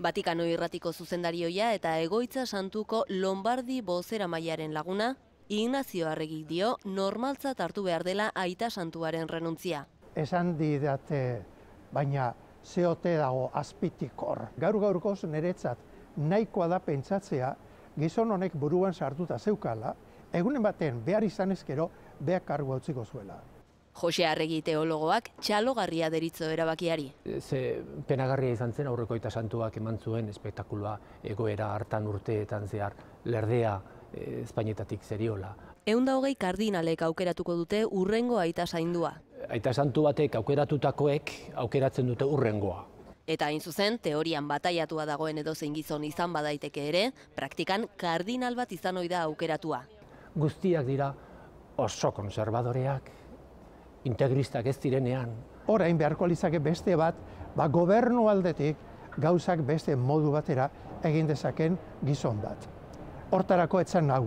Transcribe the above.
Vatikano irratiko zuzendarioia eta Egoitza Santuko Lombardi bozeramailearen laguna, Ignazio Arregik dio normaltzat hartu behar dela aita santuaren renuntzia. Esan didate, baina zeote dago azpitik hor. Gaur-gaurkoz niretzat nahikoa da pentsatzea gizon honek buruan sartuta zeukala, egunen baten behar izan ezkero behar kargu utziko zuela. Jose Arregi teologoak txalogarria deritzo erabakiari. Ze penagarria izan zen aurreko aita santuak eman zuen espektakuloa egoera hartan urteetan zehar lerdea Espainetatik zeriola. 120 kardinalek aukeratuko dute urrengo aita zaindua. Aita santu batek aukeratutakoek aukeratzen dute urrengoa. Eta hain zuzen, teorian bataiatua dagoen edozein gizon izan badaiteke ere, praktikan kardinal bat izan ohi da aukeratua. Guztiak dira oso konservadoreak, integristak ez direnean. Orain beharko litzake beste bat, gobernu aldetik gauzak beste modu batera egin dezaken gizon bat. Hortarako etzan hau.